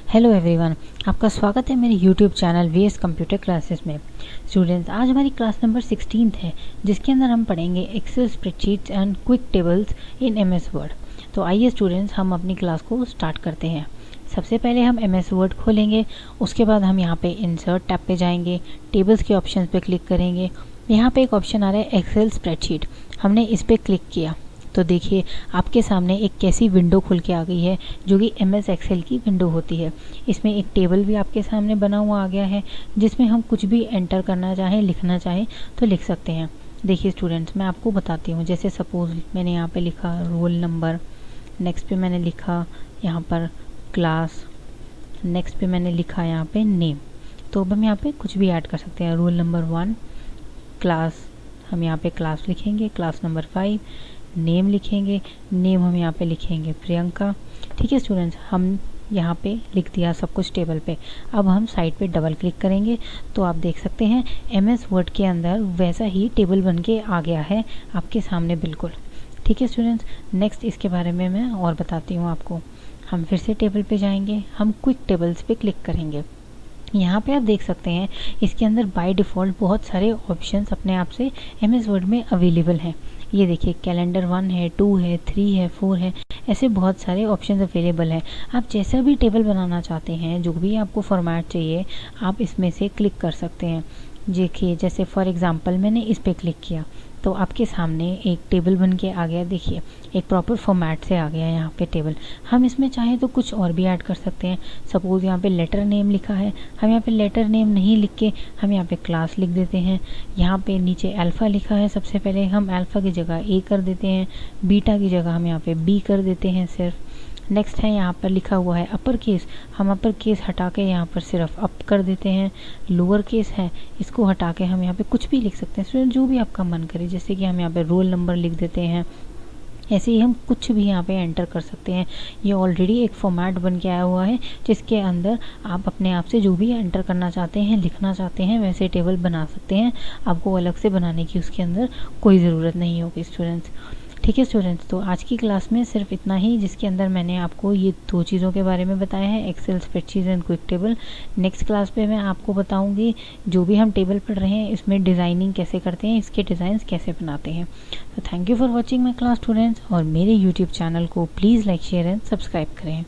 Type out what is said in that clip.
Hello everyone, आपका स्वागत है मेरे YouTube channel VS computer classes में। स्टूडेंट्स, आज हमारी क्लास नंबर 16 है, जिसके अंदर हम पढ़ेंगे Excel spreadsheets and quick tables in MS Word. तो आइए स्टूडेंट्स, हम अपनी क्लास को स्टार्ट करते हैं। सबसे पहले हम एमएस वर्ड खोलेंगे, उसके बाद हम यहाँ पे इंसर्ट टैब पे जाएंगे, टेबल्स के ऑप्शन पे क्लिक करेंगे। यहाँ पे एक ऑप्शन आ रहा है एक्सेल स्प्रेडशीट, हमने इस पर क्लिक किया तो देखिए आपके सामने एक कैसी विंडो खुल के आ गई है, जो कि एमएस एक्सेल की विंडो होती है। इसमें एक टेबल भी आपके सामने बना हुआ आ गया है, जिसमें हम कुछ भी एंटर करना चाहें, लिखना चाहें तो लिख सकते हैं। देखिए स्टूडेंट्स, मैं आपको बताती हूँ। जैसे सपोज मैंने यहाँ पे लिखा रोल नंबर, नेक्स्ट पे मैंने लिखा यहाँ पर क्लास, नेक्स्ट पे मैंने लिखा यहाँ पे नेम। तो अब हम यहाँ पे कुछ भी ऐड कर सकते हैं। रोल नंबर 1, क्लास, हम यहाँ पे क्लास लिखेंगे, क्लास नंबर 5, नेम लिखेंगे, नेम हम यहाँ पे लिखेंगे प्रियंका। ठीक है स्टूडेंट्स, हम यहाँ पे लिख दिया सब कुछ टेबल पे। अब हम साइड पे डबल क्लिक करेंगे तो आप देख सकते हैं एमएस वर्ड के अंदर वैसा ही टेबल बन के आ गया है आपके सामने बिल्कुल। ठीक है स्टूडेंट्स, नेक्स्ट इसके बारे में मैं और बताती हूँ आपको। हम फिर से टेबल पे जाएंगे, हम क्विक टेबल्स पे क्लिक करेंगे। यहाँ पे आप देख सकते हैं इसके अंदर बाय डिफ़ॉल्ट बहुत सारे ऑप्शंस अपने आप से एमएस वर्ड में अवेलेबल हैं। ये देखिए कैलेंडर 1 है, 2 है, 3 है, 4 है, ऐसे बहुत सारे ऑप्शंस अवेलेबल हैं। आप जैसा भी टेबल बनाना चाहते हैं, जो भी आपको फॉर्मेट चाहिए, आप इसमें से क्लिक कर सकते हैं। देखिए जैसे फॉर एग्जांपल मैंने इस पर क्लिक किया तो आपके सामने एक टेबल बन के आ गया। देखिए एक प्रॉपर फॉर्मेट से आ गया यहाँ पे टेबल। हम इसमें चाहें तो कुछ और भी ऐड कर सकते हैं। सपोज़ यहाँ पे लेटर नेम लिखा है, हम यहाँ पे लेटर नेम नहीं लिख के हम यहाँ पे क्लास लिख देते हैं। यहाँ पे नीचे अल्फ़ा लिखा है, सबसे पहले हम अल्फ़ा की जगह ए कर देते हैं, बीटा की जगह हम यहाँ पे बी कर देते हैं सिर्फ। नेक्स्ट है यहाँ पर लिखा हुआ है अपर केस, हम अपर केस हटा के यहाँ पर सिर्फ अप कर देते हैं। लोअर केस है, इसको हटा के हम यहाँ पे कुछ भी लिख सकते हैं स्टूडेंट, जो भी आपका मन करे। जैसे कि हम यहाँ पे रोल नंबर लिख देते हैं, ऐसे ही हम कुछ भी यहाँ पे एंटर कर सकते हैं। ये ऑलरेडी एक फॉर्मेट बन के आया हुआ है, जिसके अंदर आप अपने आप से जो भी एंटर करना चाहते हैं, लिखना चाहते हैं, वैसे टेबल बना सकते हैं। आपको अलग से बनाने की उसके अंदर कोई ज़रूरत नहीं होगी स्टूडेंट्स। ठीक है स्टूडेंट्स, तो आज की क्लास में सिर्फ इतना ही, जिसके अंदर मैंने आपको ये 2 चीज़ों के बारे में बताया है, Excel spreadsheet and quick table. Next class पे मैं आपको बताऊंगी जो भी हम टेबल पढ़ रहे हैं इसमें डिज़ाइनिंग कैसे करते हैं, इसके डिज़ाइंस कैसे बनाते हैं। तो thank you for watching my class students, और मेरे यूट्यूब चैनल को please like, share and subscribe करें।